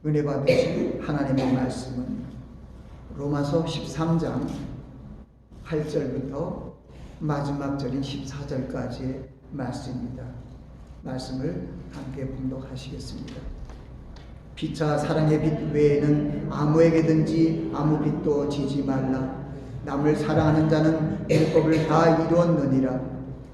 은혜 받으신 하나님의 말씀은 로마서 13장 8절부터 마지막 절인 14절까지의 말씀입니다. 말씀을 함께 봉독하시겠습니다. 피차 사랑의 빛 외에는 아무에게든지 아무 빛도 지지 말라. 남을 사랑하는 자는 율법을 다 이루었느니라.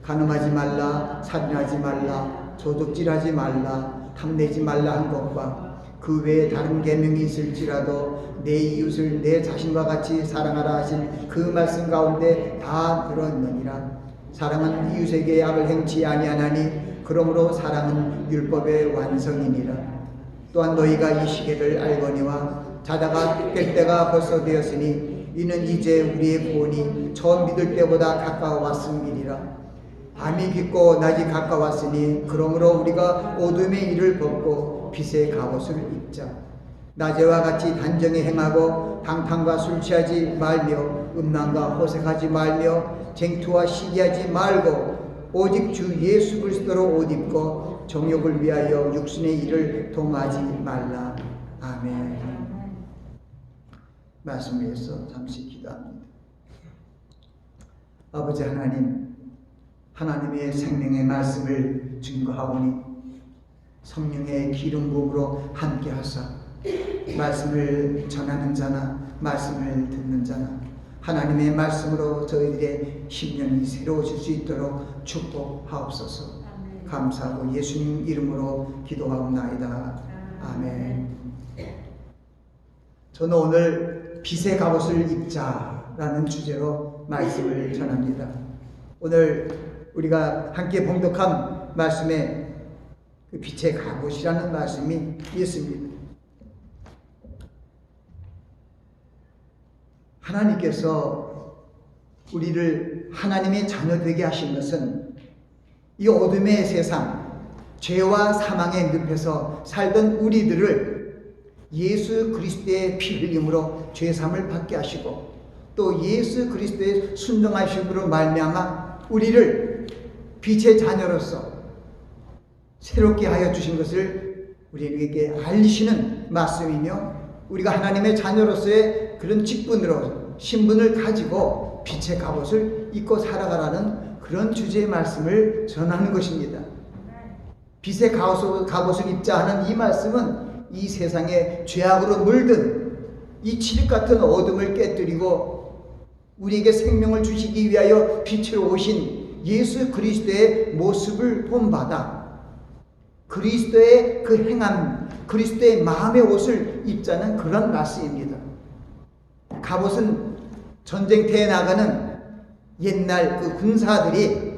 간음하지 말라, 살인하지 말라, 도둑질하지 말라, 탐내지 말라 한 것과 그 외에 다른 계명이 있을지라도 내 이웃을 내 자신과 같이 사랑하라 하신 그 말씀 가운데 다 들었느니라. 사랑은 이웃에게 악을 행치 아니하나니 그러므로 사랑은 율법의 완성이니라. 또한 너희가 이 시계를 알거니와 자다가 깰 때가 벌써 되었으니 이는 이제 우리의 구원이 처음 믿을 때보다 가까워왔음이니라. 밤이 깊고 낮이 가까웠으니 그러므로 우리가 어둠의 일을 벗고 빛의 갑옷을 입자. 낮에와 같이 단정히 행하고 방탕과 술 취하지 말며 음란과 호색하지 말며 쟁투와 시기하지 말고 오직 주 예수 그리스도로 옷 입고 정욕을 위하여 육신의 일을 동하지 말라. 아멘. 말씀 위해서 잠시 기도합니다. 아버지 하나님, 하나님의 생명의 말씀을 증거하오니 성령의 기름 부음으로 함께 하사 말씀을 전하는 자나 말씀을 듣는 자나 하나님의 말씀으로 저희들의 심령이 새로워질 수 있도록 축복하옵소서. 감사하고 예수님 이름으로 기도하옵나이다. 아멘. 저는 오늘 빛의 갑옷을 입자라는 주제로 말씀을 전합니다. 오늘 우리가 함께 봉독한 말씀에 그 빛의 갑옷이라는 말씀이 있습니다. 하나님께서 우리를 하나님의 자녀 되게 하신 것은 이 어둠의 세상, 죄와 사망의 늪에서 살던 우리들을 예수 그리스도의 피 흘림으로 죄사함을 받게 하시고 또 예수 그리스도의 순종하심으로 말미암아 우리를 빛의 자녀로서 새롭게 하여 주신 것을 우리에게 알리시는 말씀이며 우리가 하나님의 자녀로서의 그런 직분으로 신분을 가지고 빛의 갑옷을 입고 살아가라는 그런 주제의 말씀을 전하는 것입니다. 빛의 갑옷을 입자 하는 이 말씀은 이 세상에 죄악으로 물든 이 칠흑 같은 어둠을 깨뜨리고 우리에게 생명을 주시기 위하여 빛으로 오신 예수 그리스도의 모습을 본받아 그리스도의 그 행함, 그리스도의 마음의 옷을 입자는 그런 말씀입니다. 갑옷은 전쟁터에 나가는 옛날 그 군사들이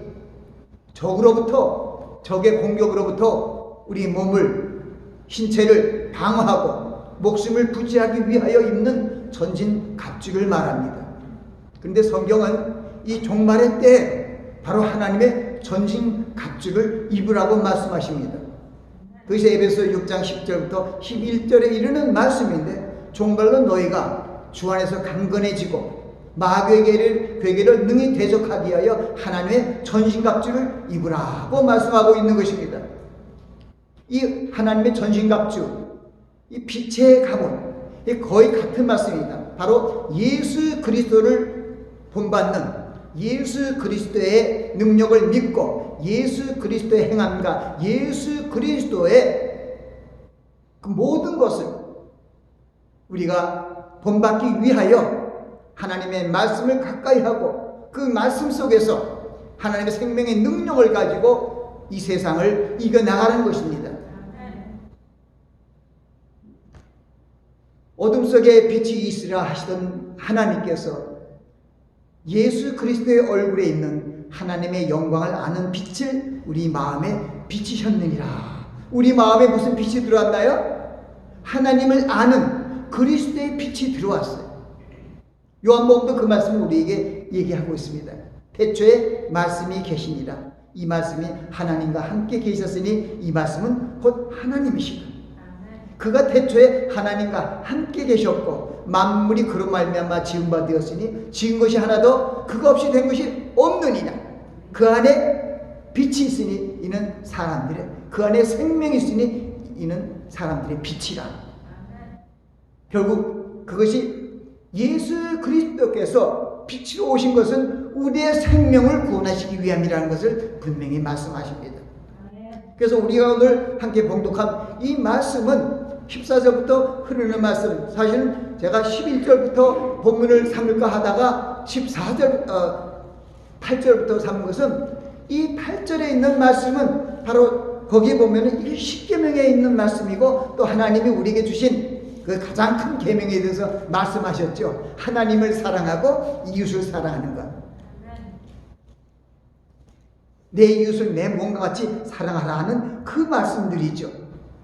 적의 공격으로부터 우리 몸을, 신체를 방어하고 목숨을 부지하기 위하여 입는 전신 갑주를 말합니다. 그런데 성경은 이 종말의 때에 바로 하나님의 전신 갑주를 입으라고 말씀하십니다. 그것이 에베소 6장 10절부터 11절에 이르는 말씀인데 종말로 너희가 주 안에서 강건해지고 마귀의 괴계를 능히 대적하기 위하여 하나님의 전신갑주를 입으라고 말씀하고 있는 것입니다. 이 하나님의 전신갑주, 이 빛의 갑옷, 거의 같은 말씀입니다. 바로 예수 그리스도를 본받는 예수 그리스도의 능력을 믿고 예수 그리스도의 행함과 예수 그리스도의 그 모든 것을 우리가 본받기 위하여 하나님의 말씀을 가까이 하고 그 말씀 속에서 하나님의 생명의 능력을 가지고 이 세상을 이겨나가는 것입니다. 어둠 속에 빛이 있으라 하시던 하나님께서 예수 그리스도의 얼굴에 있는 하나님의 영광을 아는 빛을 우리 마음에 비치셨느니라. 우리 마음에 무슨 빛이 들어왔나요? 하나님을 아는 그리스도의 빛이 들어왔어요. 요한복음도 그 말씀을 우리에게 얘기하고 있습니다. 태초에 말씀이 계시니라. 이 말씀이 하나님과 함께 계셨으니 이 말씀은 곧 하나님이시다. 그가 태초에 하나님과 함께 계셨고 만물이 그로 말미암아 지은 바 되었으니 지은 것이 하나도 그거 없이 된 것이 없느니라. 그 안에 빛이 있으니 이는 사람들의, 그 안에 생명이 있으니 이는 사람들의 빛이라. 결국 그것이 예수 그리스도께서 빛으로 오신 것은 우리의 생명을 구원하시기 위함이라는 것을 분명히 말씀하십니다. 그래서 우리가 오늘 함께 봉독한 이 말씀은 14절부터 흐르는 말씀, 사실은 제가 11절부터 본문을 삼을까 하다가 8절부터 삼은 것은, 이 8절에 있는 말씀은 바로 거기에 보면은 이 십계명에 있는 말씀이고, 또 하나님이 우리에게 주신 그 가장 큰 계명에 대해서 말씀하셨죠. 하나님을 사랑하고 이웃을 사랑하는 것. 내 이웃을 내 몸과 같이 사랑하라 하는 그 말씀들이죠.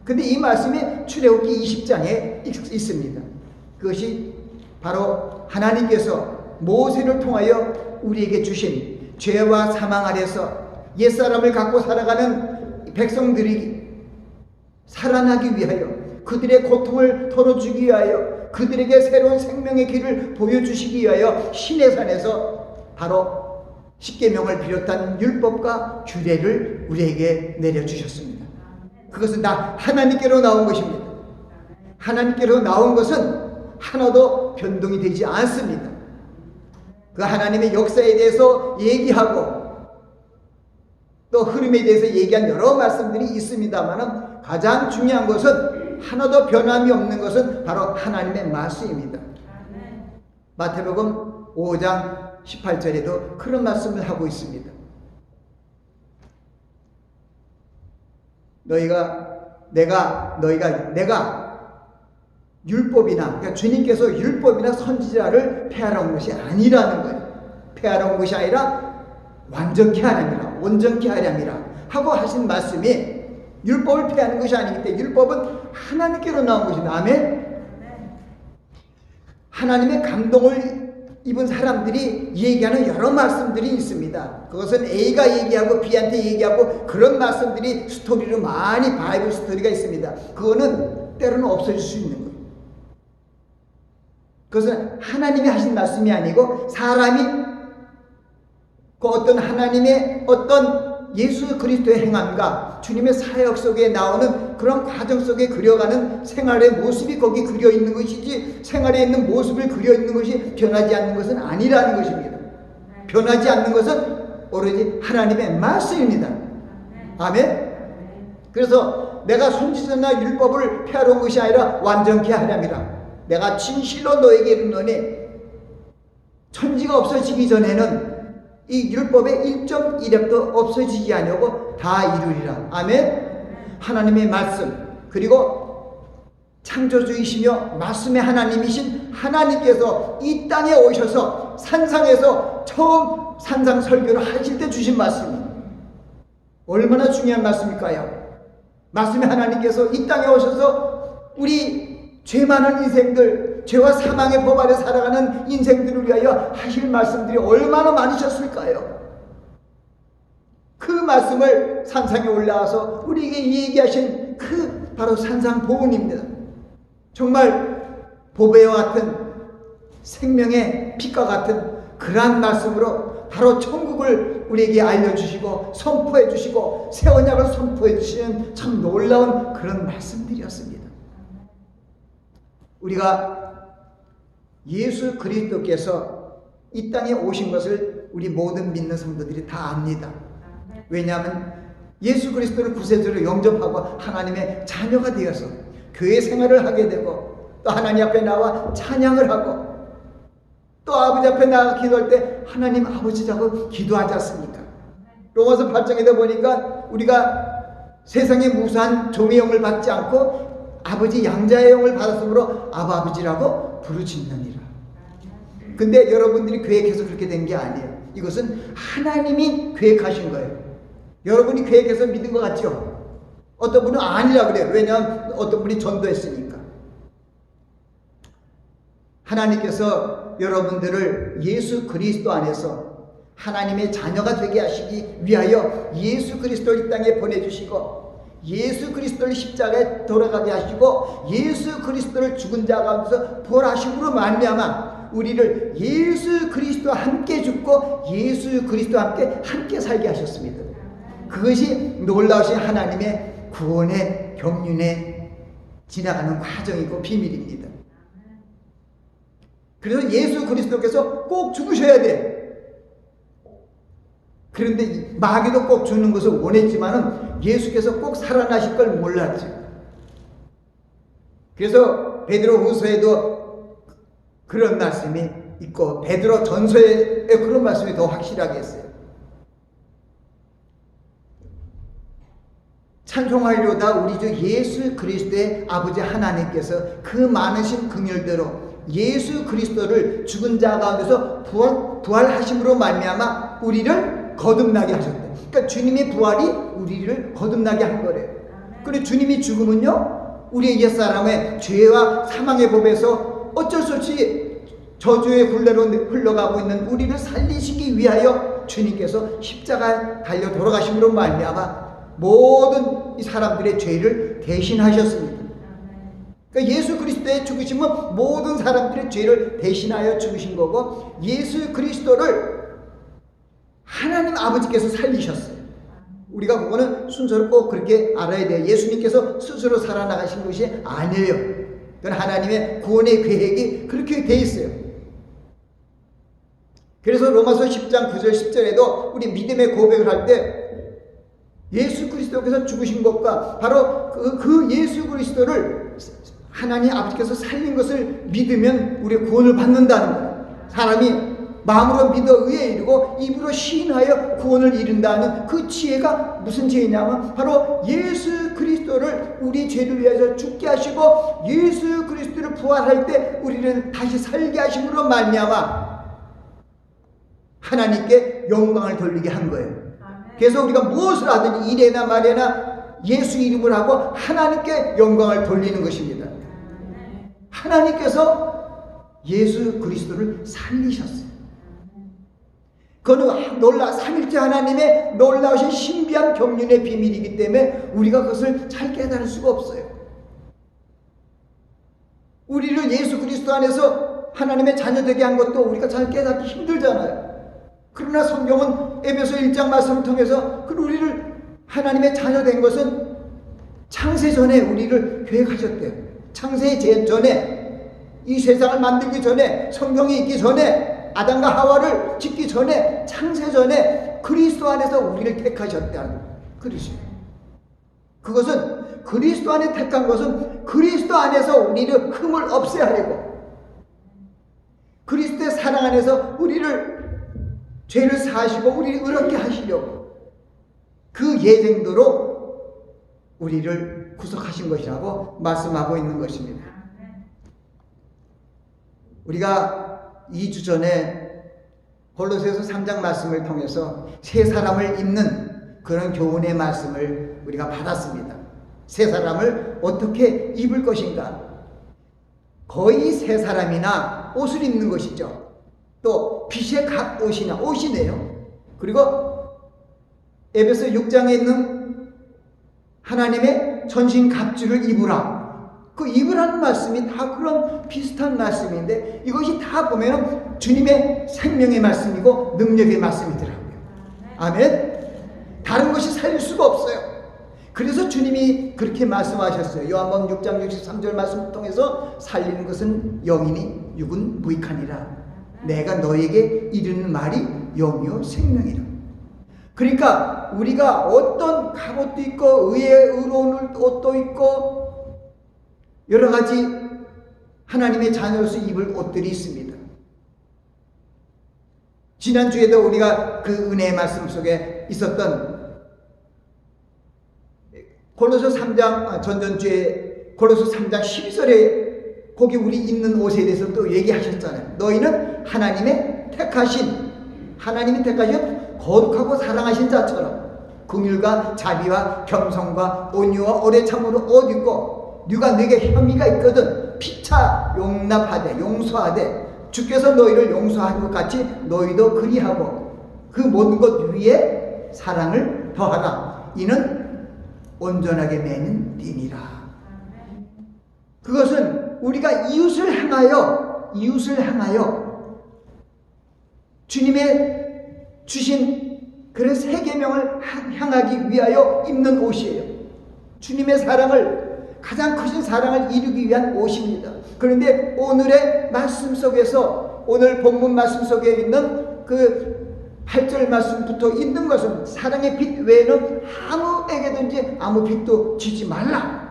근데 이 말씀이 출애굽기 20장에 있습니다. 그것이 바로 하나님께서 모세를 통하여 우리에게 주신 죄와 사망 아래서 옛사람을 갖고 살아가는 백성들이 살아나기 위하여, 그들의 고통을 털어주기 위하여, 그들에게 새로운 생명의 길을 보여주시기 위하여 시내 산에서 바로 십계명을 비롯한 율법과 규례를 우리에게 내려주셨습니다. 그것은 다 하나님께로 나온 것입니다. 하나님께로 나온 것은 하나도 변동이 되지 않습니다. 그 하나님의 역사에 대해서 얘기하고 또 흐름에 대해서 얘기한 여러 말씀들이 있습니다만, 가장 중요한 것은, 하나도 변함이 없는 것은 바로 하나님의 말씀입니다. 마태복음 5장 18절에도 그런 말씀을 하고 있습니다. 내가 율법이나, 그러니까 주님께서 율법이나 선지자를 폐하러 온 것이 아니라는 거예요. 폐하러 온 것이 아니라 완전케 하렴이라, 온전케 하렴이라 하고 하신 말씀이 율법을 폐하는 것이 아니기 때문에, 율법은 하나님께로 나온 것입니다. 아멘. 하나님의 감동을 입은 사람들이 얘기하는 여러 말씀들이 있습니다. 그것은 A가 얘기하고 B한테 얘기하고 그런 말씀들이 스토리로 많이 바이블 스토리가 있습니다. 그거는 때로는 없어질 수 있는 거예요. 그것은 하나님이 하신 말씀이 아니고 사람이 그 어떤 하나님의 어떤 예수 그리스도의 행함과 주님의 사역 속에 나오는 그런 과정 속에 그려가는 생활의 모습이 거기 그려 있는 것이지, 생활에 있는 모습을 그려 있는 것이 변하지 않는 것은 아니라는 것입니다. 변하지 않는 것은 오로지 하나님의 말씀입니다. 아멘. 그래서 내가 선지자나 율법을 폐하러 온 것이 아니라 완전케 하렴이라. 내가 진실로 너에게 이르노니, 천지가 없어지기 전에는 이 율법의 1.1획도 없어지지 아니하고 다 이루리라. 아멘. 하나님의 말씀, 그리고 창조주이시며 말씀의 하나님이신 하나님께서 이 땅에 오셔서 산상에서 처음 산상 설교를 하실 때 주신 말씀입니다. 얼마나 중요한 말씀일까요? 말씀의 하나님께서 이 땅에 오셔서 우리 죄 많은 인생들, 죄와 사망의 법 아래 살아가는 인생들을 위하여 하실 말씀들이 얼마나 많으셨을까요? 그 말씀을 산상에 올라와서 우리에게 얘기하신 그 바로 산상보훈입니다. 정말 보배와 같은 생명의 빛과 같은 그러한 말씀으로 바로 천국을 우리에게 알려주시고 선포해 주시고 새 언약을 선포해 주시는 참 놀라운 그런 말씀들이었습니다. 우리가 예수 그리스도께서 이 땅에 오신 것을 우리 모든 믿는 성도들이 다 압니다. 왜냐하면 예수 그리스도를 구세주로 영접하고 하나님의 자녀가 되어서 교회 생활을 하게 되고, 또 하나님 앞에 나와 찬양을 하고, 또 아버지 앞에 나가 기도할 때 하나님 아버지라고 기도하지 않습니까? 로마서 8장에다 보니까 우리가 세상의 무수한 종의 영을 받지 않고 아버지 양자의 영을 받았으므로 아버지라고 부르짖느니라. 근데 여러분들이 계획해서 그렇게 된 게 아니에요. 이것은 하나님이 계획하신 거예요. 여러분이 계획해서 믿은 것 같죠? 어떤 분은 아니라 그래요. 왜냐하면 어떤 분이 전도했으니까. 하나님께서 여러분들을 예수 그리스도 안에서 하나님의 자녀가 되게 하시기 위하여 예수 그리스도를 이 땅에 보내주시고, 예수 그리스도를 십자가에 돌아가게 하시고, 예수 그리스도를 죽은 자 가운데서 부활하심으로 말미암아 우리를 예수 그리스도와 함께 죽고 예수 그리스도와 함께 살게 하셨습니다. 그것이 놀라우신 하나님의 구원의 경륜에 지나가는 과정이고 비밀입니다. 그래서 예수 그리스도께서 꼭 죽으셔야 돼. 그런데 마귀도 꼭 죽는 것을 원했지만은 예수께서 꼭 살아나실 걸 몰랐죠. 그래서 베드로후서에도 그런 말씀이 있고 베드로 전서에 그런 말씀이 더 확실하게 했어요. 찬송하리로다 우리 주 예수 그리스도의 아버지 하나님께서 그 많으신 긍휼대로 예수 그리스도를 죽은 자 가운데서 부활하심으로 말미암아 우리를 거듭나게 하셨대. 그러니까 주님의 부활이 우리를 거듭나게 한 거래요. 그리고 주님이 죽음은요, 우리의 옛사람의 죄와 사망의 법에서 어쩔 수 없이 저주의 굴레로 흘러가고 있는 우리를 살리시기 위하여 주님께서 십자가에 달려 돌아가심으로 말미암아 모든 이 사람들의 죄를 대신하셨습니다. 그러니까 예수 그리스도의 죽으심은 모든 사람들의 죄를 대신하여 죽으신 거고, 예수 그리스도를 하나님 아버지께서 살리셨어요. 우리가 그거는 순서를 꼭 그렇게 알아야 돼요. 예수님께서 스스로 살아나가신 것이 아니에요. 그건 하나님의 구원의 계획이 그렇게 돼 있어요. 그래서 로마서 10장 9절 10절에도 우리 믿음의 고백을 할 때 예수 그리스도께서 죽으신 것과 바로 그 예수 그리스도를 하나님 아버지께서 살린 것을 믿으면 우리 구원을 받는다는 거예요. 사람이 마음으로 믿어 의에 이르고 입으로 시인하여 구원을 이룬다는 그 지혜가 무슨 지혜냐면 바로 예수 그리스도를 우리 죄를 위해서 죽게 하시고 예수 그리스도를 부활할 때 우리를 다시 살게 하심으로 말미암아 하나님께 영광을 돌리게 한 거예요. 그래서 우리가 무엇을 하든 이래나 말해나 예수 이름을 하고 하나님께 영광을 돌리는 것입니다. 하나님께서 예수 그리스도를 살리셨어요. 그건 삼일째 하나님의 놀라우신 신비한 경륜의 비밀이기 때문에 우리가 그것을 잘 깨달을 수가 없어요. 우리를 예수 그리스도 안에서 하나님의 자녀 되게 한 것도 우리가 잘 깨닫기 힘들잖아요. 그러나 성경은 에베소 1장 말씀을 통해서 우리를 하나님의 자녀 된 것은 창세 전에 우리를 계획하셨대요. 창세 전에, 이 세상을 만들기 전에, 성경이 있기 전에, 아담과 하와를 짓기 전에, 창세 전에 그리스도 안에서 우리를 택하셨다는 그릇이에요. 그것은 그리스도 안에 택한 것은 그리스도 안에서 우리를 흠을 없애하려고, 그리스도의 사랑 안에서 우리를 죄를 사하시고 우리를 의롭게 하시려고 그 예정대로 우리를 구속하신 것이라고 말씀하고 있는 것입니다. 우리가 2주 전에 골로새서 3장 말씀을 통해서 새 사람을 입는 그런 교훈의 말씀을 우리가 받았습니다. 새 사람을 어떻게 입을 것인가? 거의 새 사람이나 옷을 입는 것이죠. 또 빛의 각 옷이네요. 그리고 에베소 6장에 있는 하나님의 전신 갑주를 입으라. 그 입으라는 말씀이 다 그런 비슷한 말씀인데 이것이 다 보면 주님의 생명의 말씀이고 능력의 말씀이더라고요. 아멘. 다른 것이 살릴 수가 없어요. 그래서 주님이 그렇게 말씀하셨어요. 요한복음 6장 63절 말씀을 통해서 살리는 것은 영이니 육은 무익하니라. 내가 너에게 이르는 말이 영이요 생명이라. 그러니까 우리가 어떤 갑옷도 있고 의로운 옷도 있고 여러 가지 하나님의 자녀로서 입을 옷들이 있습니다. 지난주에도 우리가 그 은혜의 말씀 속에 있었던 골로새 3장 전전주에 골로새 3장 12절에 거기 우리 입는 옷에 대해서 또 얘기하셨잖아요. 너희는 하나님이 택하신 거룩하고 사랑하신 자처럼 긍휼과 자비와 겸손과 온유와 오래 참으로 옷 입고 네가 내게 혐의가 있거든 피차 용서하되 주께서 너희를 용서한 것 같이 너희도 그리하고 그 모든 것 위에 사랑을 더하라. 이는 온전하게 매는 띠니라. 그것은 우리가 이웃을 향하여 주님의 주신 그런 세 계명을 향하기 위하여 입는 옷이에요. 주님의 사랑을 가장 크신 사랑을 이루기 위한 옷입니다. 그런데 오늘의 말씀 속에서, 오늘 본문 말씀 속에 있는 그 8절 말씀부터 있는 것은 사랑의 빛 외에는 아무에게든지 아무 빛도 주지 말라.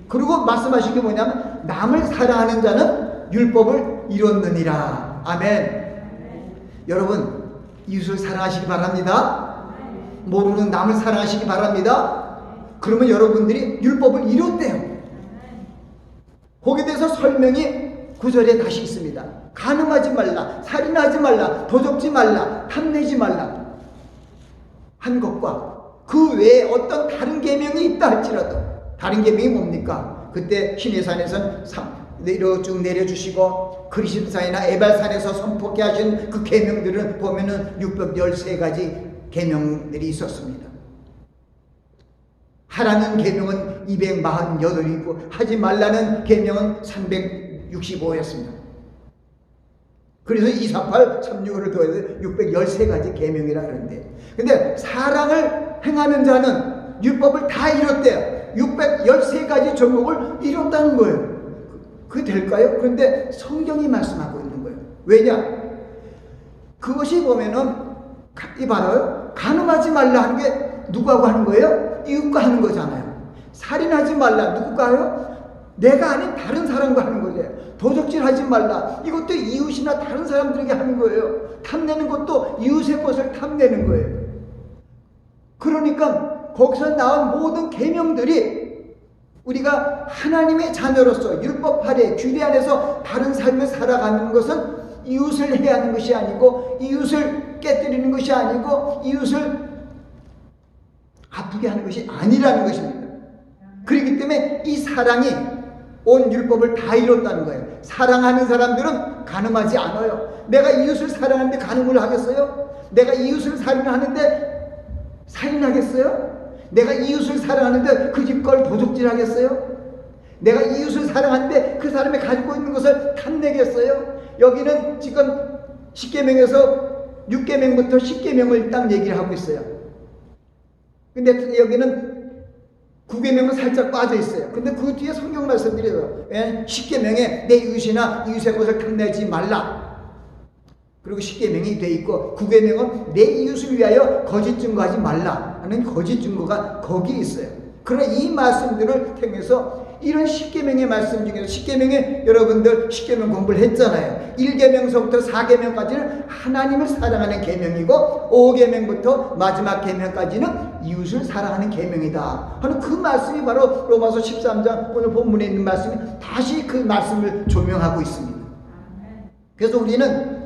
그리고 말씀하신 게 뭐냐면 남을 사랑하는 자는 율법을 이뤘느니라. 아멘. 여러분, 이웃을 사랑하시기 바랍니다. 모르는 남을 사랑하시기 바랍니다. 그러면 여러분들이 율법을 이뤘대요. 거기에 대해서 설명이 9절에 다시 있습니다. 간음하지 말라, 살인하지 말라, 도적지 말라, 탐내지 말라 한 것과 그 외에 어떤 다른 계명이 있다 할지라도, 다른 계명이 뭡니까? 그때 시내산에서는 쭉 내려주시고 그리심산이나 에발산에서 선포케 하신 그 계명들은 보면은 613가지 계명들이 있었습니다. 하라는 계명은 248이고 하지 말라는 계명은 365였습니다. 그래서 248, 365를 더해서 613가지 계명이라 그러는데, 근데 사랑을 행하는 자는 율법을 다 이뤘대요. 613가지 종목을 이뤘다는 거예요. 그게 될까요? 그런데 성경이 말씀하고 있는 거예요. 왜냐? 그것이 보면은 이봐요. 간음하지 말라 하는 게 누구하고 하는 거예요? 이웃과 하는 거잖아요. 살인하지 말라, 누구가요? 내가 아닌 다른 사람과 하는 거죠. 도적질 하지 말라, 이것도 이웃이나 다른 사람들에게 하는 거예요. 탐내는 것도 이웃의 것을 탐내는 거예요. 그러니까 거기서 나온 모든 계명들이 우리가 하나님의 자녀로서 율법 아래, 규례 안에서 바른 삶을 살아가는 것은 이웃을 해야 하는 것이 아니고, 이웃을 깨뜨리는 것이 아니고, 이웃을 아프게 하는 것이 아니라는 것입니다. 그렇기 때문에 이 사랑이 온 율법을 다 이뤘다는 거예요. 사랑하는 사람들은 간음하지 않아요. 내가 이웃을 사랑하는데 간음을 하겠어요? 내가 이웃을 살인하는데 살인하겠어요? 내가 이웃을 사랑하는데 그 집 걸 도둑질 하겠어요? 내가 이웃을 사랑하는데 그 사람이 가지고 있는 것을 탐내겠어요? 여기는 지금 10계명에서 6계명부터 10계명을 딱 얘기를 하고 있어요. 근데 여기는 9계명은 살짝 빠져 있어요. 근데 그 뒤에 성경 말씀드려요. 10계명에 내 이웃이나 이웃의 것을 탐내지 말라. 그리고 10계명이 돼 있고 9계명은 내 이웃을 위하여 거짓 증거하지 말라 하는 거짓 증거가 거기에 있어요. 그러나 이 말씀들을 통해서 이런 10계명의 말씀 중에서 10계명에 여러분들 10계명 공부를 했잖아요. 1계명서부터 4계명까지는 하나님을 사랑하는 계명이고 5계명부터 마지막 계명까지는 이웃을 사랑하는 계명이다 하는 그 말씀이 바로 로마서 13장 오늘 본문에 있는 말씀이 다시 그 말씀을 조명하고 있습니다. 그래서 우리는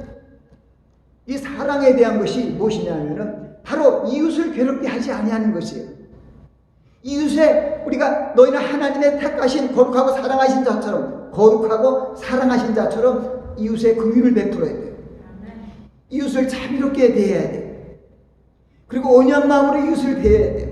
이 사랑에 대한 것이 무엇이냐면은 바로 이웃을 괴롭게 하지 아니하는 것이에요. 이웃에 우리가 너희는 하나님의 택하신 거룩하고 사랑하신 자처럼, 거룩하고 사랑하신 자처럼 이웃의 긍휼을 베풀어야 돼요. 이웃을 자비롭게 대해야 돼요. 그리고 온유한 마음으로 이웃을 대해야 돼요.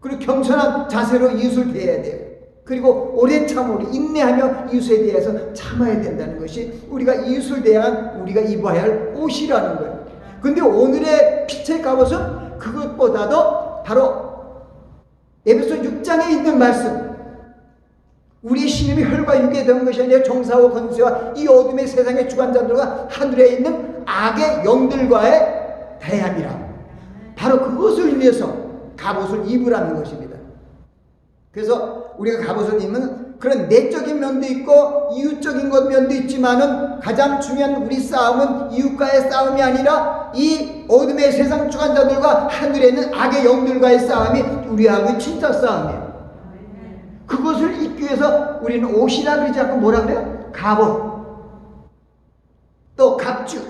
그리고 겸손한 자세로 이웃을 대해야 돼요. 그리고 오래 참으로 인내하며 이웃에 대해서 참아야 된다는 것이 우리가 이웃을 대한 우리가 입어야 할 옷이라는 거예요. 근데 오늘의 빛의 갑옷은 그것보다도 바로 에베소 6장에 있는 말씀, 우리의 신임이 혈과 육에 된 것이 아니라 종사와 권세와 이 어둠의 세상의 주관자들과 하늘에 있는 악의 영들과의 대함이라, 바로 그것을 위해서 갑옷을 입으라는 것입니다. 그래서 우리가 갑옷을 입으면 그런 내적인 면도 있고 이웃적인 면도 있지만은 가장 중요한 우리 싸움은 이웃과의 싸움이 아니라 이 어둠의 세상 주관자들과 하늘에 있는 악의 영들과의 싸움이 우리하고의 진짜 싸움이에요. 그것을 입기 위해서 우리는 옷이라 그러지 않고 뭐라 그래요? 갑옷, 또 갑주,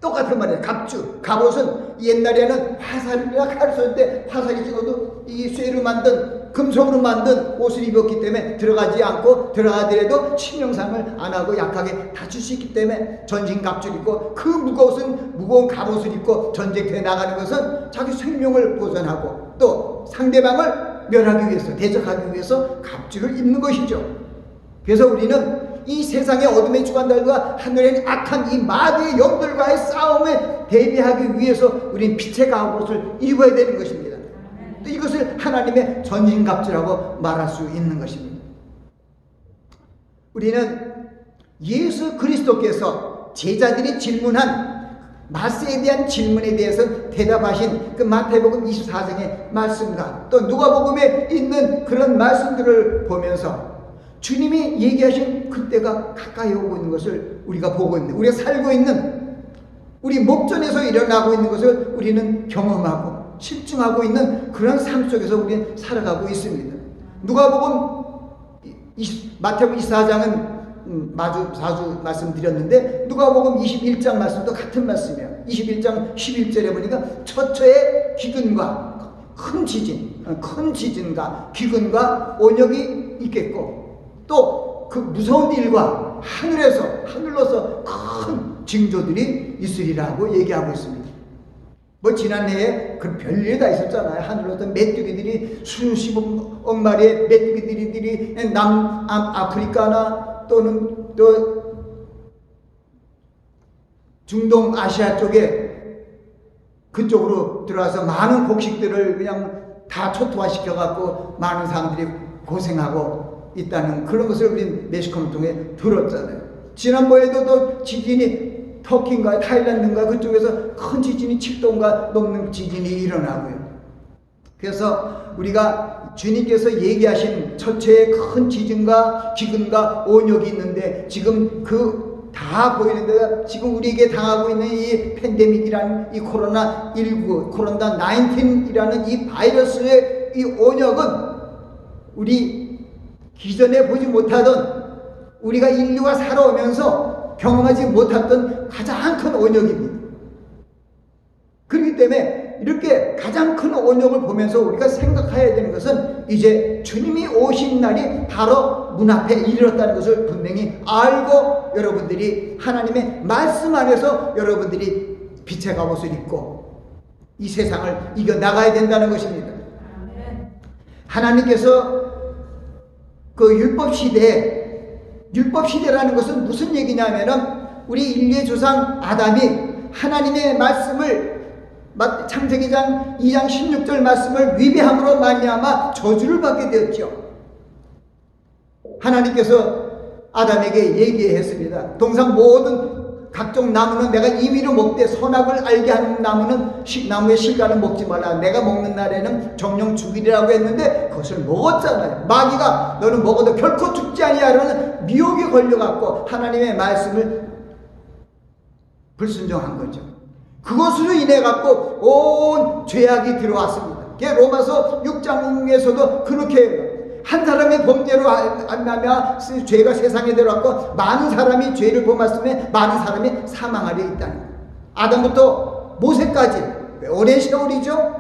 똑같은 말이에요. 갑주, 갑옷은 옛날에는 화살이나 칼을 쏠 때 화살이 찍어도 이 쇠로 만든 금속으로 만든 옷을 입었기 때문에 들어가지 않고 들어가더라도 치명상을 안 하고 약하게 다칠 수 있기 때문에 전신 갑주를 입고, 그 무거운 갑옷을 입고 전쟁터에 나가는 것은 자기 생명을 보존하고 또 상대방을 멸하기 위해서, 대적하기 위해서 갑주를 입는 것이죠. 그래서 우리는 이 세상의 어둠의 주관들과 하늘의 악한 이 마귀의 영들과의 싸움에 대비하기 위해서 우리는 빛의 갑옷을 입어야 되는 것입니다. 또 이것을 하나님의 전신갑주라고 말할 수 있는 것입니다. 우리는 예수 그리스도께서 제자들이 질문한 마세에 대한 질문에 대해서 대답하신 그 마태복음 24장의 말씀과 또 누가복음에 있는 그런 말씀들을 보면서 주님이 얘기하신 그때가 가까이 오고 있는 것을 우리가 보고 있는, 우리가 살고 있는, 우리 목전에서 일어나고 있는 것을 우리는 경험하고 실증하고 있는 그런 삶 속에서 우리는 살아가고 있습니다. 누가복음 마태복음 24장은 자주 말씀드렸는데 누가복음 21장 말씀도 같은 말씀이에요. 21장 11절에 보니까 처처의 기근과 큰 지진과 기근과 온역이 있겠고 또 그 무서운 일과 하늘로서 큰 징조들이 있으리라고 얘기하고 있습니다. 뭐 지난해에 그 별일이 다 있었잖아요. 하늘로서 메뚜기들이 수십억 마리의 메뚜기들이 남아프리카나 또는 또 중동 아시아 쪽에 그쪽으로 들어와서 많은 곡식들을 그냥 다 초토화시켜 갖고 많은 사람들이 고생하고 있다는 그런 것을 우리 매스컴을 통해 들었잖아요. 지난번에도 또 지진이 터키인가 타일란드인가 그쪽에서 큰 지진이 7도인가 넘는 지진이 일어나고요. 그래서 우리가 주님께서 얘기하신 처처의 큰 지진과 기근과 온역이 있는데 지금 다 보이는데 지금 우리에게 당하고 있는 이 팬데믹이라는 이 코로나19, 코로나19이라는 이 바이러스의 이 온역은 우리 기존에 보지 못하던 우리가 인류가 살아오면서 경험하지 못했던 가장 큰 온역입니다. 그렇기 때문에 이렇게 가장 큰 온역을 보면서 우리가 생각해야 되는 것은 이제 주님이 오신 날이 바로 문 앞에 이르렀다는 것을 분명히 알고 여러분들이 하나님의 말씀 안에서 여러분들이 빛의 갑옷을 입고 이 세상을 이겨나가야 된다는 것입니다. 하나님께서 그 율법시대라는 것은 무슨 얘기냐면은 우리 인류의 조상 아담이 하나님의 말씀을 창세기장 2장 16절 말씀을 위배함으로 말미암아 저주를 받게 되었죠. 하나님께서 아담에게 얘기했습니다. 동산 모든 각종 나무는 내가 임의로 먹되 선악을 알게 하는 나무의 실과는 먹지 말라. 내가 먹는 날에는 정령 죽이리라고 했는데 그것을 먹었잖아요. 마귀가 너는 먹어도 결코 죽지 아니하라는 미혹에 걸려갖고 하나님의 말씀을 불순종한 거죠. 그것으로 인해 갖고 온 죄악이 들어왔습니다. 로마서 6장에서도 그렇게 해요. 한 사람의 범죄로 안나며 죄가 세상에 들어왔고 많은 사람이 죄를 범했으면 많은 사람이 사망하려 있다는 거예요. 아담부터 모세까지 오랜 세월이죠.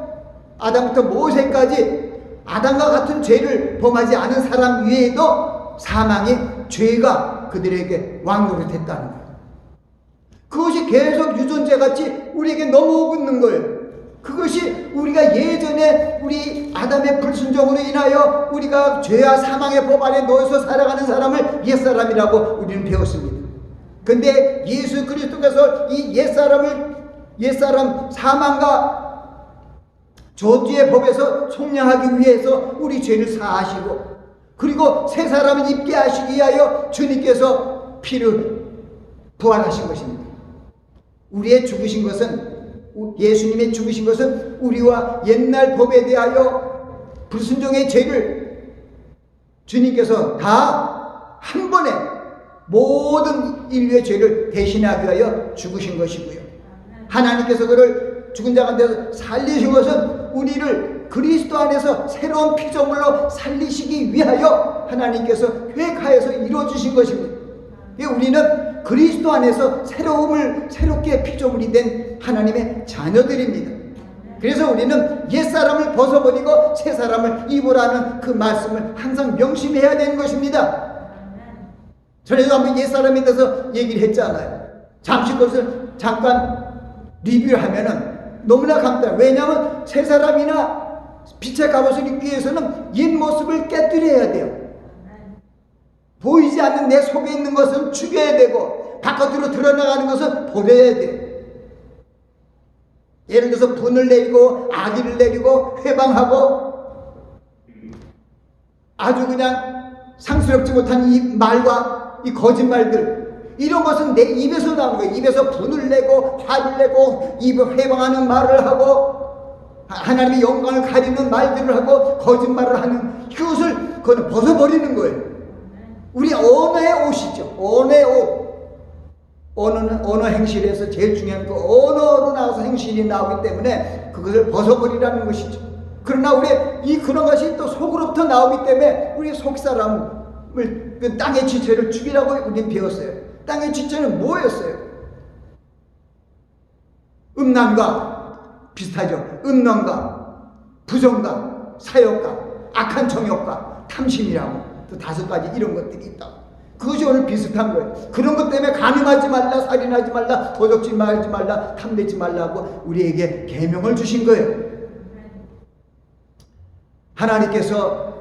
아담부터 모세까지 아담과 같은 죄를 범하지 않은 사람 위에도 사망의 죄가 그들에게 왕노릇했다는 거예요. 그것이 계속 유전자같이 우리에게 넘어오고 있는 거예요. 그것이 우리가 예전에 우리 아담의 불순종으로 인하여 우리가 죄와 사망의 법 안에 놓여서 살아가는 사람을 옛사람이라고 우리는 배웠습니다. 근데 예수 그리스도께서 이 옛사람 사망과 저주의 법에서 속량하기 위해서 우리 죄를 사하시고 그리고 새 사람을 입게 하시기 위하여 주님께서 피를 부활하신 것입니다. 예수님의 죽으신 것은 우리와 옛날 법에 대하여 불순종의 죄를 주님께서 다 한 번에 모든 인류의 죄를 대신하기 위하여 죽으신 것이고요. 하나님께서 그를 죽은 자 가운데서 살리신 것은 우리를 그리스도 안에서 새로운 피조물로 살리시기 위하여 하나님께서 계획하여서 이루어주신 것입니다. 우리는 그리스도 안에서 새롭게 피조물이 된 하나님의 자녀들입니다. 그래서 우리는 옛사람을 벗어버리고 새사람을 입으라는 그 말씀을 항상 명심해야 되는 것입니다. 전에도 한번 옛사람에 대해서 얘기를 했잖아요. 잠시 그것을 잠깐 리뷰를 하면은 너무나 간단해요. 왜냐하면 새사람이나 빛의 갑옷을 입기 위해서는 옛 모습을 깨뜨려야 돼요. 보이지 않는 내 속에 있는 것은 죽여야 되고 바깥으로 드러나가는 것은 버려야 돼. 예를 들어서 분을 내리고 악의를 내리고 회방하고 아주 그냥 상스럽지 못한 이 말과 이 거짓말들, 이런 것은 내 입에서 나오는 거예요. 입에서 분을 내고 화를 내고 입에 회방하는 말을 하고 하나님의 영광을 가리는 말들을 하고 거짓말을 하는, 그것은 벗어버리는 거예요. 우리 언어의 옷이죠. 언어의 옷. 언어는 언어 행실에서 제일 중요한 거, 언어로 나와서 행실이 나오기 때문에 그것을 벗어버리라는 것이죠. 그러나 우리 그런 것이 또 속으로부터 나오기 때문에 우리 속사람을, 그 땅의 지체를 죽이라고 우리는 배웠어요. 땅의 지체는 뭐였어요? 음란과 비슷하죠. 음란과 부정과 사욕과 악한 정욕과 탐심이라고 또 5가지 이런 것들이 있다. 그것이 오늘 비슷한 거예요. 그런 것 때문에 간음하지 말라, 살인하지 말라, 도적질 말지 말라, 탐내지 말라고 우리에게 계명을 주신 거예요. 하나님께서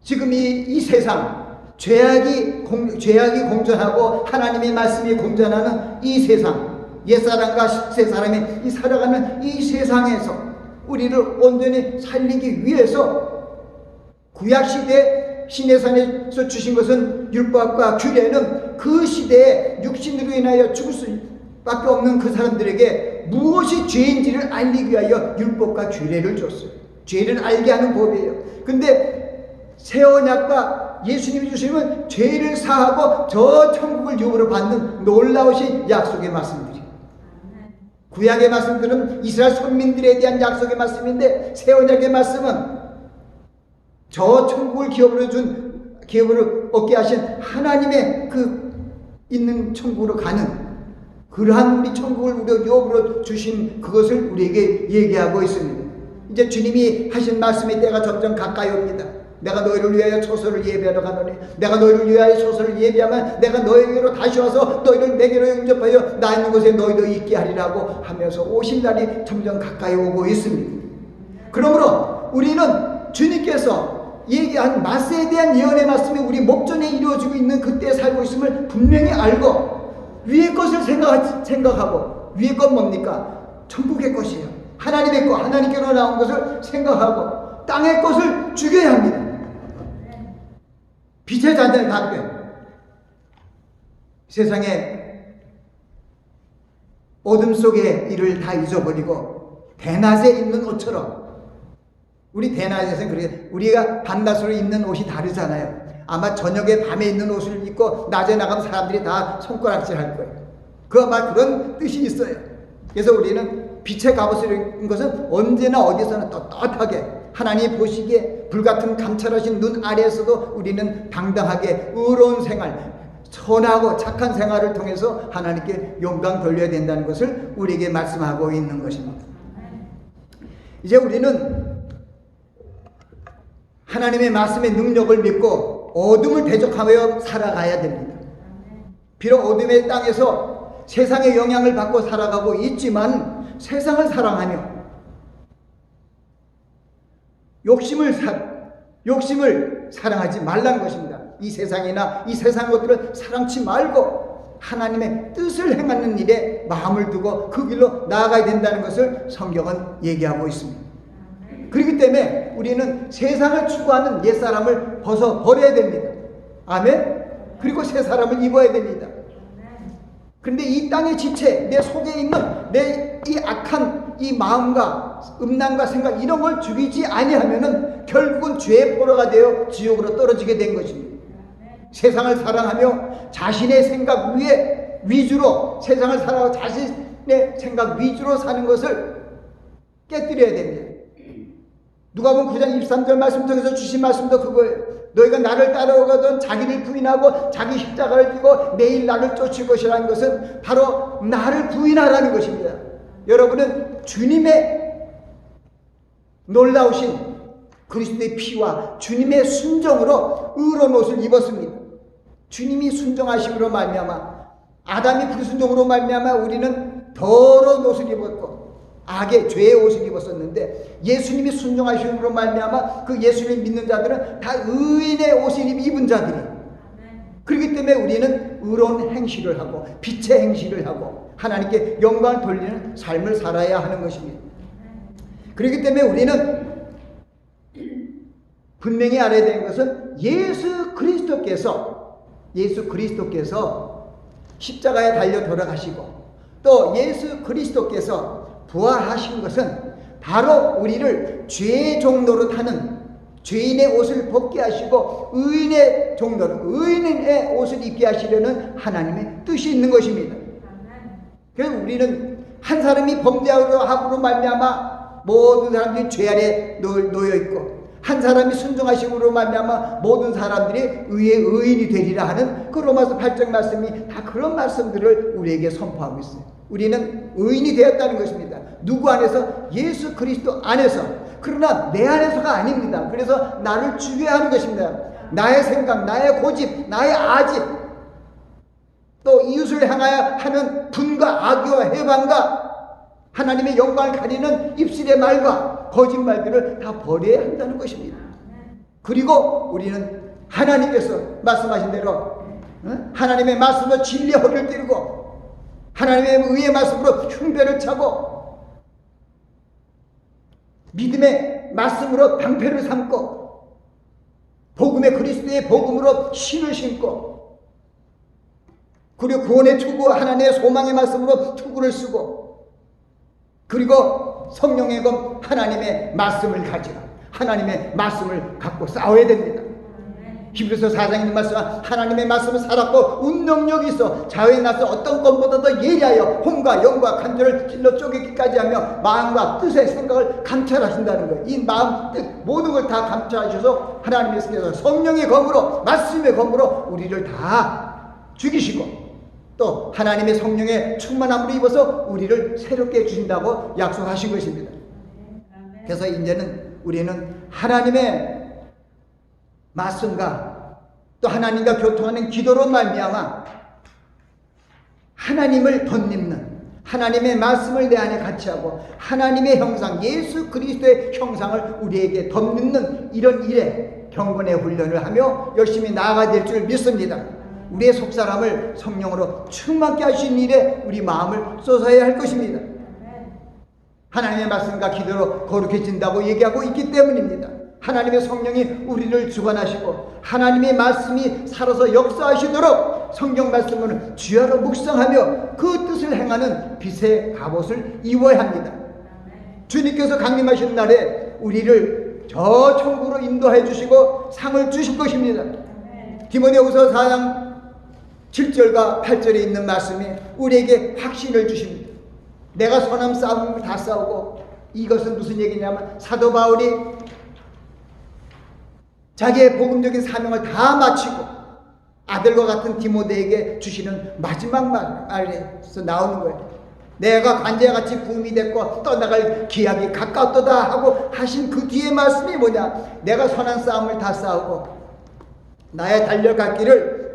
지금 이 세상, 죄악이 공존하고 하나님의 말씀이 공존하는 이 세상, 옛사람과 새사람이 이 살아가는 이 세상에서 우리를 온전히 살리기 위해서 구약시대 시내산에서 주신 것은 율법과 규례는 그 시대에 육신으로 인하여 죽을 수밖에 없는 그 사람들에게 무엇이 죄인지를 알리기 위하여 율법과 규례를 줬어요. 죄를 알게 하는 법이에요. 근데 새 언약과 예수님이 주시면 죄를 사하고 저 천국을 유업으로 받는 놀라우신 약속의 말씀들이, 구약의 말씀들은 이스라엘 선민들에 대한 약속의 말씀인데 새 언약의 말씀은 저 천국을 기업으로 얻게 하신 하나님의 그 있는 천국으로 가는 그러한 우리 천국을 우리 기업으로 주신 그것을 우리에게 얘기하고 있습니다. 이제 주님이 하신 말씀의 때가 점점 가까이 옵니다. 내가 너희를 위하여 초소를 예배하러 가노니, 내가 너희를 위하여 초소를 예배하면 내가 너희에게로 다시 와서 너희를 내게로 영접하여 나 있는 곳에 너희도 있게 하리라고 하면서 오실 날이 점점 가까이 오고 있습니다. 그러므로 우리는 주님께서 얘기한 마세에 대한 예언의 말씀이 우리 목전에 이루어지고 있는 그때에 살고 있음을 분명히 알고 위의 것을 생각하고, 위의 것 뭡니까? 천국의 것이에요. 하나님의 것, 하나님께로 나온 것을 생각하고 땅의 것을 죽여야 합니다. 빛의 자들 답게 세상에 어둠 속의 일을 다 잊어버리고 대낮에 입는 옷처럼, 우리 대낮에서는 그렇게 우리가 밤낮으로 입는 옷이 다르잖아요. 아마 저녁에 밤에 입는 옷을 입고 낮에 나가면 사람들이 다 손가락질 할 거예요. 그 아마 그런 뜻이 있어요. 그래서 우리는 빛의 갑옷을 입은 것은 언제나 어디서나 떳떳하게 하나님이 보시기에 불같은 감찰하신 눈 아래에서도 우리는 당당하게 의로운 생활, 선하고 착한 생활을 통해서 하나님께 영광 돌려야 된다는 것을 우리에게 말씀하고 있는 것입니다. 이제 우리는 하나님의 말씀의 능력을 믿고 어둠을 대적하며 살아가야 됩니다. 비록 어둠의 땅에서 세상의 영향을 받고 살아가고 있지만 세상을 사랑하며 욕심을 사랑하지 말라는 것입니다. 이 세상이나 이 세상 것들을 사랑치 말고 하나님의 뜻을 행하는 일에 마음을 두고 그 길로 나아가야 된다는 것을 성경은 얘기하고 있습니다. 그렇기 때문에 우리는 세상을 추구하는 옛사람을 벗어버려야 됩니다. 아멘. 그리고 새 사람을 입어야 됩니다. 그런데 이 땅의 지체, 내 속에 있는 내 이 악한 이 마음과 음란과 생각, 이런 걸 죽이지 아니하면은 결국은 죄의 포로가 되어 지옥으로 떨어지게 된 것입니다. 세상을 사랑하며 자신의 생각 위주로 세상을 사랑하고 자신의 생각 위주로 사는 것을 깨뜨려야 됩니다. 누가복음 9장 23절 말씀 통해서 주신 말씀도 그거예요. 너희가 나를 따라오거든 자기를 부인하고 자기 십자가를 지고 매일 나를 쫓을 것이라는 것은 바로 나를 부인하라는 것입니다. 여러분은 주님의 놀라우신 그리스도의 피와 주님의 순종으로 의로운 옷을 입었습니다. 주님이 순종하심으로 말미암아, 아담이 불순종으로 말미암아 우리는 더러운 옷을 입었고 악의 죄의 옷을 입었었는데, 예수님이 순종하심으로 말미암아 그 예수님을 믿는 자들은 다 의인의 옷을 입은 자들이에요. 그렇기 때문에 우리는 의로운 행실을 하고 빛의 행실을 하고 하나님께 영광을 돌리는 삶을 살아야 하는 것입니다. 그렇기 때문에 우리는 분명히 알아야 되는 것은 예수 그리스도께서 십자가에 달려 돌아가시고 또 예수 그리스도께서 부활하신 것은 바로 우리를 죄의 종로로 타는 죄인의 옷을 벗게 하시고 의인의 종로로 의인의 옷을 입게 하시려는 하나님의 뜻이 있는 것입니다. 그래서 우리는 한 사람이 범죄함으로 말미암아 모든 사람들이 죄 아래 놓여 있고 한 사람이 순종하심으로 말미암아 모든 사람들이 의의 의인이 되리라 하는 그 로마서 8장 말씀이 다 그런 말씀들을 우리에게 선포하고 있어요. 우리는 의인이 되었다는 것입니다. 누구 안에서? 예수 그리스도 안에서. 그러나 내 안에서가 아닙니다. 그래서 나를 주괴하는 것입니다. 나의 생각, 나의 고집, 나의 아집, 또 이웃을 향하여 하는 분과 악의와 해방과 하나님의 영광을 가리는 입술의 말과 거짓말들을 다 버려야 한다는 것입니다. 그리고 우리는 하나님께서 말씀하신 대로 하나님의 말씀으로 진리의 허리를 띠르고 하나님의 의의 말씀으로 흉배를 차고 믿음의 말씀으로 방패를 삼고 복음의 그리스도의 복음으로 신을 신고 그리고 구원의 투구 하나님의 소망의 말씀으로 투구를 쓰고 그리고 성령의 검 하나님의 말씀을 가지고 하나님의 말씀을 갖고 싸워야 됩니다. 히브리서 4장에 있는 말씀 하나님의 말씀은 살았고 운명력이 있어 자유에 나서 어떤 것보다 더 예리하여 혼과 영과 간절을 찔러 쪼개기까지 하며 마음과 뜻의 생각을 감찰하신다는 거예요. 이 마음, 뜻 모든 걸 다 감찰하셔서 하나님께서 성령의 검으로 말씀의 검으로 우리를 다 죽이시고 또 하나님의 성령의 충만함으로 입어서 우리를 새롭게 해주신다고 약속하신 것입니다. 그래서 이제는 우리는 하나님의 말씀과 또 하나님과 교통하는 기도로 말미암아 하나님을 덧입는 하나님의 말씀을 내 안에 같이 하고 하나님의 형상 예수 그리스도의 형상을 우리에게 덧입는 이런 일에 경건의 훈련을 하며 열심히 나아가야 될 줄 믿습니다. 우리의 속사람을 성령으로 충만케 하신 일에 우리 마음을 쏟아야 할 것입니다. 하나님의 말씀과 기도로 거룩해진다고 얘기하고 있기 때문입니다. 하나님의 성령이 우리를 주관하시고 하나님의 말씀이 살아서 역사하시도록 성경 말씀을 주야로 묵상하며 그 뜻을 행하는 빛의 갑옷을 입어야 합니다. 주님께서 강림하신 날에 우리를 저 천국으로 인도해 주시고 상을 주실 것입니다. 디모데후서 4장 7절과 8절에 있는 말씀이 우리에게 확신을 주십니다. 내가 선한 싸움을 다 싸우고 이것은 무슨 얘기냐면 사도 바울이 자기의 복음적인 사명을 다 마치고 아들과 같은 디모데에게 주시는 마지막 말에서 나오는 거예요. 내가 관제같이 부음이 됐고 떠나갈 기약이 가까웠도다 하고 하신 그 뒤에 말씀이 뭐냐? 내가 선한 싸움을 다 싸우고 나의 달려갈 길을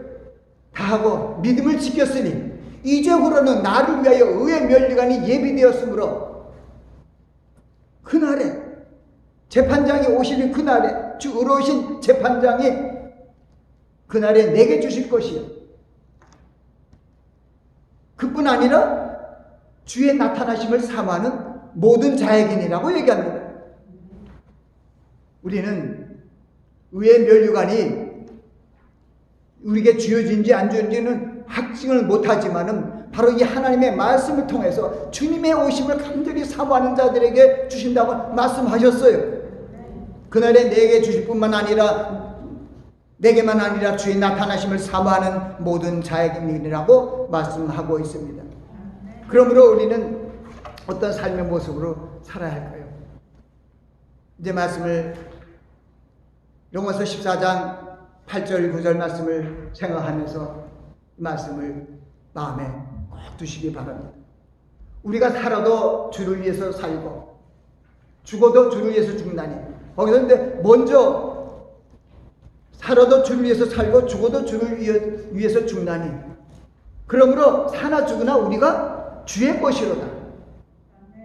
다 하고 믿음을 지켰으니 이제후로는 나를 위하여 의의 면류관이 예비되었으므로 그날에 재판장이 오시는 그날에 주 의로우신 재판장이 그날에 내게 주실 것이요 그뿐 아니라 주의 나타나심을 사모하는 모든 자에게니라고 얘기합니다. 우리는 의의 면류관이 우리에게 주어진지 안 주어진지는 확증을 못하지만은 바로 이 하나님의 말씀을 통해서 주님의 오심을 간절히 사모하는 자들에게 주신다고 말씀하셨어요. 그날에 내게 주실 뿐만 아니라 내게만 아니라 주의 나타나심을 사모하는 모든 자에게라고 말씀하고 있습니다. 그러므로 우리는 어떤 삶의 모습으로 살아야 할까요? 이제 말씀을 로마서 14장 8절 9절 말씀을 생각하면서 말씀을 마음에 꼭 두시기 바랍니다. 우리가 살아도 주를 위해서 살고 죽어도 주를 위해서 죽나니 거기서 근데 먼저 살아도 주를 위해서 살고 죽어도 주를 위해서 죽나니 그러므로 사나 죽으나 우리가 주의 것이로다.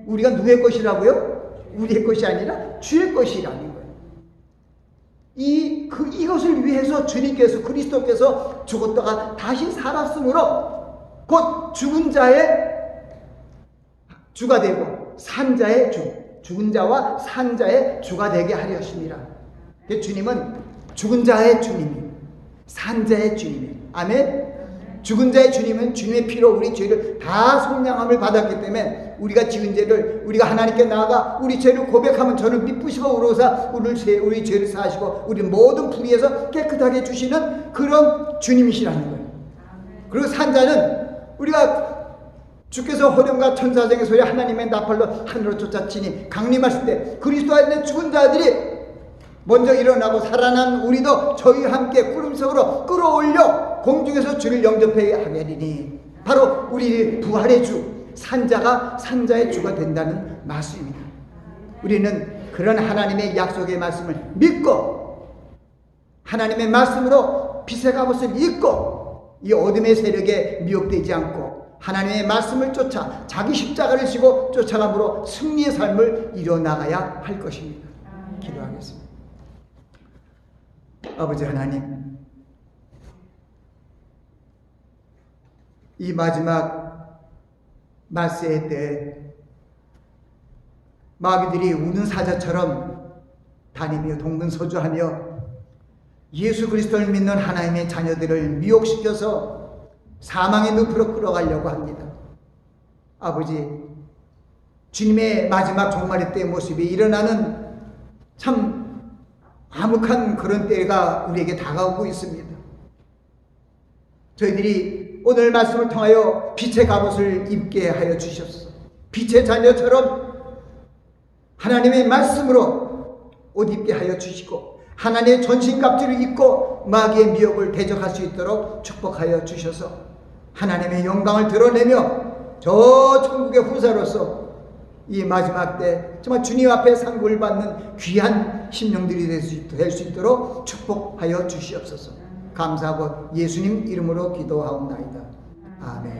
우리가 누구의 것이라고요? 우리의 것이 아니라 주의 것이라는 거예요. 이것을 위해서 주님께서 그리스도께서 죽었다가 다시 살았으므로 곧 죽은 자의 주가 되고 산 자의 죽은 자와 산 자의 주가 되게 하렸습니다. 주님은 죽은 자의 주님이 산 자의 주님이 아멘. 죽은 자의 주님은 주님의 피로 우리 죄를 다 속량함을 받았기 때문에 우리가 지은 죄를 우리가 하나님께 나아가 우리 죄를 고백하면 저를 미쁘시고 의로사 우리 죄를 사하시고 우리 모든 불의에서 깨끗하게 해주시는 그런 주님이시라는 거예요. 그리고 산자는 우리가 주께서 호령과 천사장의 소리 하나님의 나팔로 하늘로 쫓아치니 강림하실 때 그리스도 안에 죽은 자들이 먼저 일어나고 살아난 우리도 저희와 함께 구름 속으로 끌어올려 공중에서 주를 영접하게 하리니 바로 우리 부활의 주 산자의 주가 된다는 말씀입니다. 우리는 그런 하나님의 약속의 말씀을 믿고 하나님의 말씀으로 빛의 갑옷을 입고 이 어둠의 세력에 미혹되지 않고 하나님의 말씀을 쫓아 자기 십자가를 지고 쫓아감으로 승리의 삶을 이뤄나가야 할 것입니다. 기도하겠습니다. 아버지 하나님, 이 마지막 말세의 때 마귀들이 우는 사자처럼 다니며 동분서주하며 예수 그리스도를 믿는 하나님의 자녀들을 미혹시켜서 사망의 늪으로 끌어가려고 합니다. 아버지, 주님의 마지막 종말의 때의 모습이 일어나는 참 암흑한 그런 때가 우리에게 다가오고 있습니다. 저희들이 오늘 말씀을 통하여 빛의 갑옷을 입게 하여 주시옵소서. 빛의 자녀처럼 하나님의 말씀으로 옷 입게 하여 주시고 하나님의 전신갑주를 입고 마귀의 미혹을 대적할 수 있도록 축복하여 주셔서 하나님의 영광을 드러내며 저 천국의 후사로서 이 마지막 때 정말 주님 앞에 상급을 받는 귀한 심령들이 될 수 있도록 축복하여 주시옵소서. 감사하고 예수님 이름으로 기도하옵나이다. 아멘.